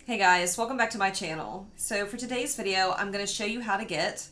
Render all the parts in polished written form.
Hey guys, welcome back to my channel. So for today's video, I'm going to show you how to get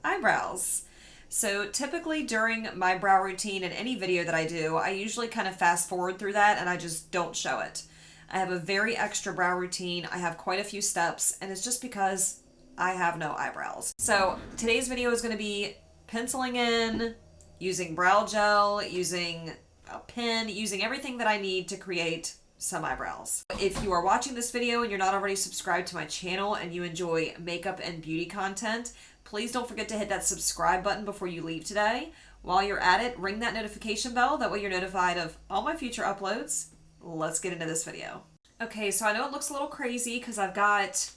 eyebrows. So typically during my brow routine in any video that I do, I usually kind of fast forward through that and I just don't show it. I have a very extra brow routine. I have quite a few steps and it's just because I have no eyebrows. So today's video is going to be penciling in, using brow gel, using a pen, using everything that I need to create some eyebrows. If you are watching this video and you're not already subscribed to my channel and you enjoy makeup and beauty content, please don't forget to hit that subscribe button before you leave today. While you're at it, ring that notification bell. That way you're notified of all my future uploads. Let's get into this video. Okay, so I know it looks a little crazy because I've got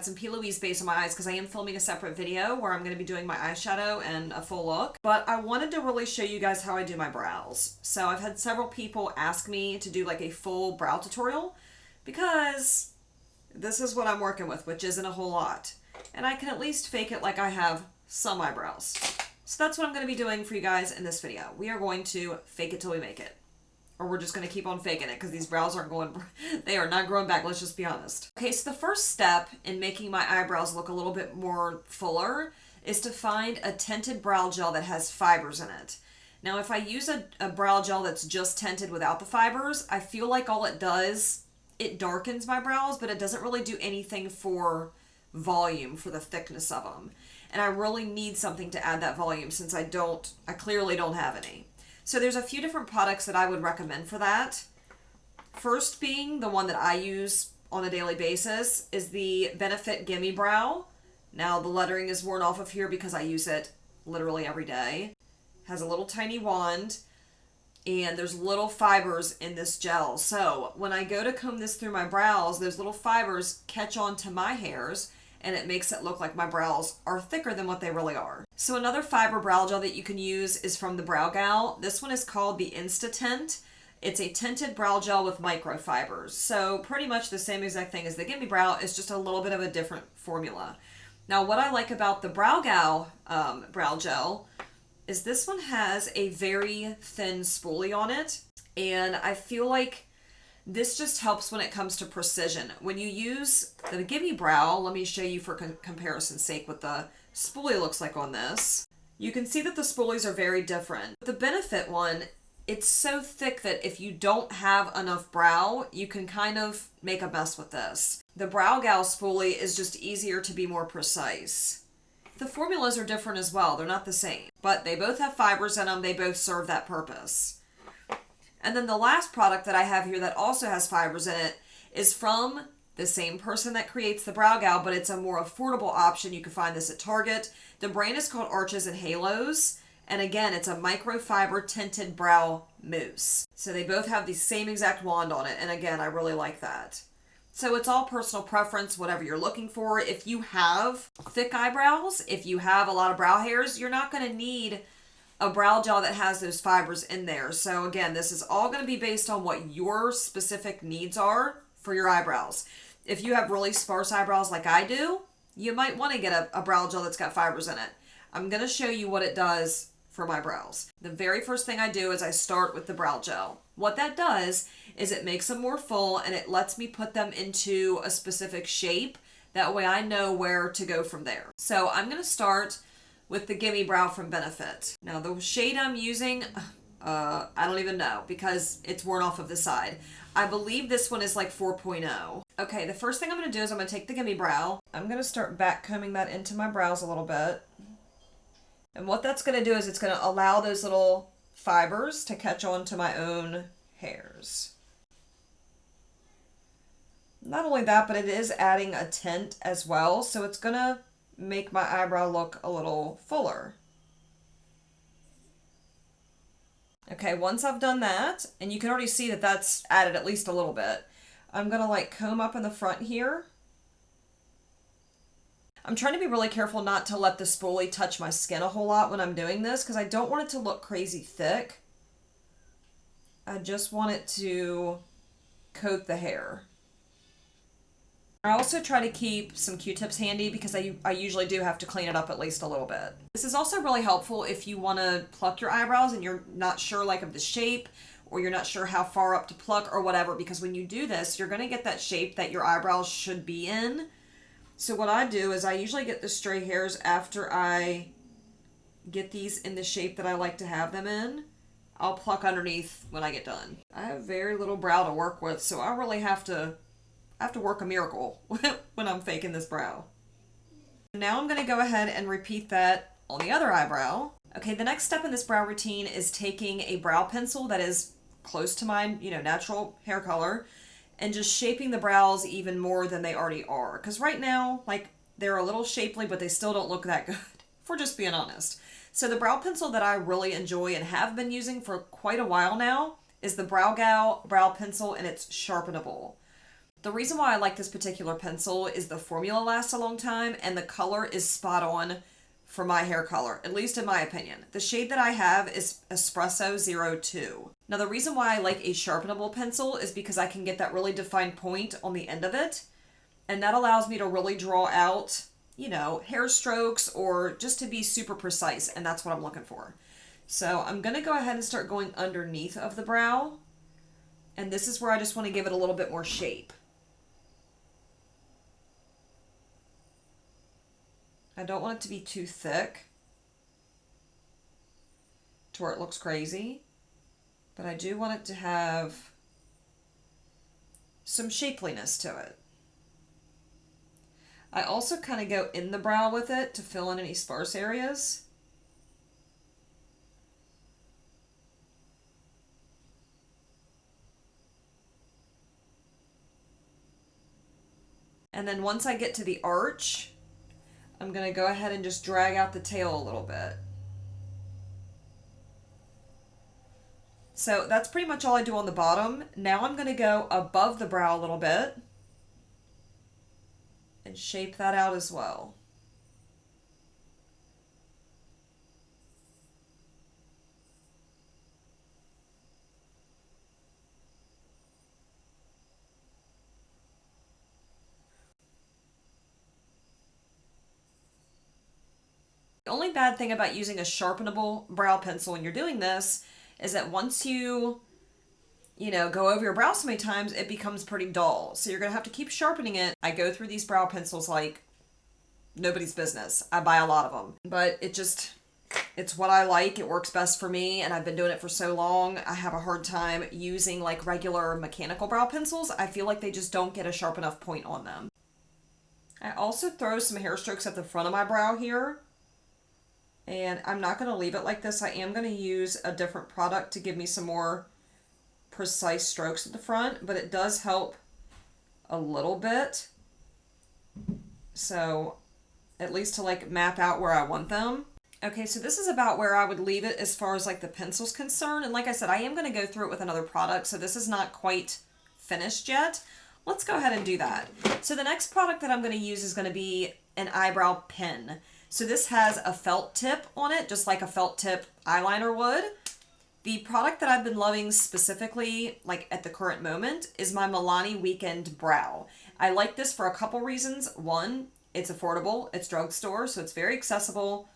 some P. Louise base on my eyes because I am filming a separate video where I'm going to be doing my eyeshadow and a full look. But I wanted to really show you guys how I do my brows. So I've had several people ask me to do like a full brow tutorial because this is what I'm working with, which isn't a whole lot. And I can at least fake it like I have some eyebrows. So that's what I'm going to be doing for you guys in this video. We are going to fake it till we make it. Or we're just going to keep on faking it because these brows aren't they are not growing back, let's just be honest. Okay, so the first step in making my eyebrows look a little bit more fuller is to find a tinted brow gel that has fibers in it. Now, if I use a brow gel that's just tinted without the fibers, I feel like all it does, it darkens my brows, but it doesn't really do anything for volume, for the thickness of them. And I really need something to add that volume since I clearly don't have any. So there's a few different products that I would recommend for that. First being the one that I use on a daily basis is the Benefit Gimme Brow. Now the lettering is worn off of here because I use it literally every day. It has a little tiny wand and there's little fibers in this gel. So when I go to comb this through my brows, those little fibers catch on to my hairs and it makes it look like my brows are thicker than what they really are. So another fiber brow gel that you can use is from the Brow Gal. This one is called the Tint. It's a tinted brow gel with microfibers. So pretty much the same exact thing as the Gimme Brow, it's just a little bit of a different formula. Now what I like about the Brow Gal brow gel is this one has a very thin spoolie on it. And I feel like this just helps when it comes to precision. When you use the Gimme Brow, let me show you for comparison's sake what the spoolie looks like on this. You can see that the spoolies are very different. The Benefit one, it's so thick that if you don't have enough brow, you can kind of make a mess with this. The Brow Gal spoolie is just easier to be more precise. The formulas are different as well. They're not the same, but they both have fibers in them. They both serve that purpose. And then the last product that I have here that also has fibers in it is from the same person that creates the Brow Gal, but it's a more affordable option. You can find this at Target. The brand is called Arches and Halos. And again, it's a microfiber tinted brow mousse. So they both have the same exact wand on it. And again, I really like that. So it's all personal preference, whatever you're looking for. If you have thick eyebrows, if you have a lot of brow hairs, you're not going to need a brow gel that has those fibers in there. So again, this is all going to be based on what your specific needs are for your eyebrows. If you have really sparse eyebrows like I do, you might want to get a brow gel that's got fibers in it. I'm going to show you what it does for my brows. The very first thing I do is I start with the brow gel. What that does is it makes them more full and it lets me put them into a specific shape. That way I know where to go from there. So I'm going to start with the Gimme Brow from Benefit. Now the shade I'm using, I don't even know because it's worn off of the side. I believe this one is like 4.0. Okay, the first thing I'm going to do is I'm going to take the Gimme Brow. I'm going to start back combing that into my brows a little bit. And what that's going to do is it's going to allow those little fibers to catch on to my own hairs. Not only that, but it is adding a tint as well, so it's going to make my eyebrow look a little fuller. Okay, once I've done that, and you can already see that that's added at least a little bit, I'm going to like comb up in the front here. I'm trying to be really careful not to let the spoolie touch my skin a whole lot when I'm doing this because I don't want it to look crazy thick. I just want it to coat the hair. I also try to keep some Q-tips handy because I usually do have to clean it up at least a little bit. This is also really helpful if you want to pluck your eyebrows and you're not sure like of the shape or you're not sure how far up to pluck or whatever, because when you do this, you're going to get that shape that your eyebrows should be in. So what I do is I usually get the stray hairs after I get these in the shape that I like to have them in. I'll pluck underneath when I get done. I have very little brow to work with, so I really have to work a miracle when I'm faking this brow. Now I'm going to go ahead and repeat that on the other eyebrow. Okay, the next step in this brow routine is taking a brow pencil that is close to my, natural hair color, and just shaping the brows even more than they already are. Because right now, like, they're a little shapely, but they still don't look that good, if we're just being honest. So the brow pencil that I really enjoy and have been using for quite a while now is the Brow Gal brow pencil, and it's sharpenable. The reason why I like this particular pencil is the formula lasts a long time, and the color is spot on for my hair color, at least in my opinion. The shade that I have is Espresso 02. Now the reason why I like a sharpenable pencil is because I can get that really defined point on the end of it, and that allows me to really draw out, hair strokes, or just to be super precise, and that's what I'm looking for. So I'm going to go ahead and start going underneath of the brow, and this is where I just want to give it a little bit more shape. I don't want it to be too thick to where it looks crazy, but I do want it to have some shapeliness to it. I also kind of go in the brow with it to fill in any sparse areas. And then once I get to the arch, I'm going to go ahead and just drag out the tail a little bit. So that's pretty much all I do on the bottom. Now I'm going to go above the brow a little bit and shape that out as well. The only bad thing about using a sharpenable brow pencil when you're doing this is that once you go over your brow so many times, it becomes pretty dull. So you're going to have to keep sharpening it. I go through these brow pencils like nobody's business. I buy a lot of them. But it's what I like. It works best for me, and I've been doing it for so long. I have a hard time using like regular mechanical brow pencils. I feel like they just don't get a sharp enough point on them. I also throw some hair strokes at the front of my brow here. And I'm not going to leave it like this. I am going to use a different product to give me some more precise strokes at the front, but it does help a little bit. So at least to like map out where I want them. Okay, so this is about where I would leave it as far as like the pencil's concerned. And like I said, I am going to go through it with another product, so this is not quite finished yet. Let's go ahead and do that. So the next product that I'm going to use is going to be an eyebrow pen. So this has a felt tip on it, just like a felt tip eyeliner would. The product that I've been loving specifically, like at the current moment, is my Milani Weekend Brow. I like this for a couple reasons. One, it's affordable. It's drugstore, so it's very accessible,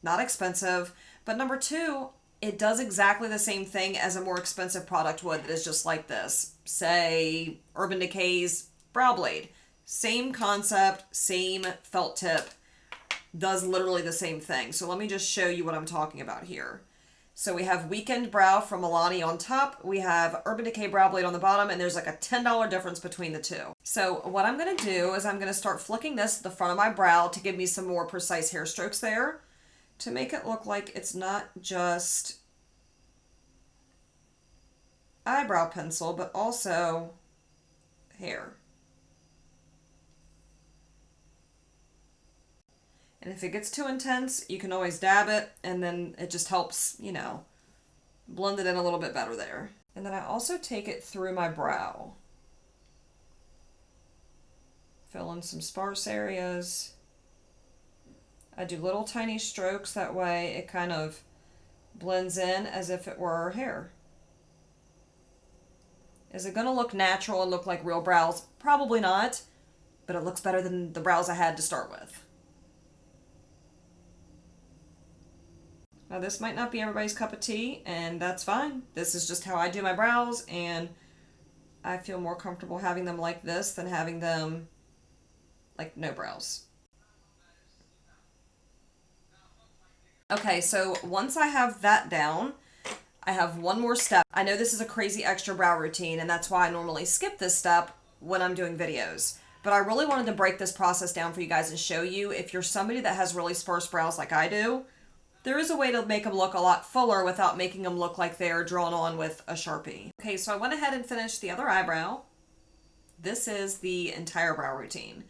not expensive. But number two, it does exactly the same thing as a more expensive product would that is just like this. Say, Urban Decay's Brow Blade. Same concept, same felt tip. Does literally the same thing. So let me just show you what I'm talking about here. So we have Weekend Brow from Milani on top. We have Urban Decay Brow Blade on the bottom, and there's like a $10 difference between the two. So what I'm going to do is I'm going to start flicking this to the front of my brow to give me some more precise hair strokes there to make it look like it's not just eyebrow pencil, but also hair. And if it gets too intense, you can always dab it, and then it just helps, blend it in a little bit better there. And then I also take it through my brow. Fill in some sparse areas. I do little tiny strokes, that way it kind of blends in as if it were hair. Is it going to look natural and look like real brows? Probably not, but it looks better than the brows I had to start with. Now this might not be everybody's cup of tea, and that's fine. This is just how I do my brows, and I feel more comfortable having them like this than having them like no brows. Okay, so once I have that down, I have one more step. I know this is a crazy extra brow routine, and that's why I normally skip this step when I'm doing videos. But I really wanted to break this process down for you guys and show you, if you're somebody that has really sparse brows like I do, there is a way to make them look a lot fuller without making them look like they're drawn on with a Sharpie. Okay, so I went ahead and finished the other eyebrow. This is the entire brow routine.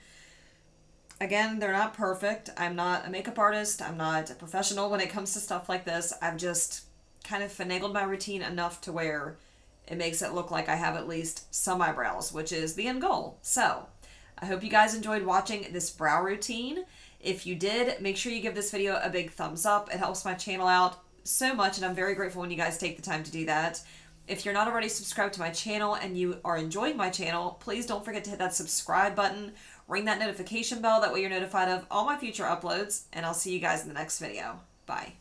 Again, they're not perfect. I'm not a makeup artist. I'm not a professional when it comes to stuff like this. I've just kind of finagled my routine enough to where it makes it look like I have at least some eyebrows, which is the end goal. So, I hope you guys enjoyed watching this brow routine. If you did, make sure you give this video a big thumbs up. It helps my channel out so much, and I'm very grateful when you guys take the time to do that. If you're not already subscribed to my channel and you are enjoying my channel, please don't forget to hit that subscribe button, ring that notification bell, that way you're notified of all my future uploads, and I'll see you guys in the next video. Bye.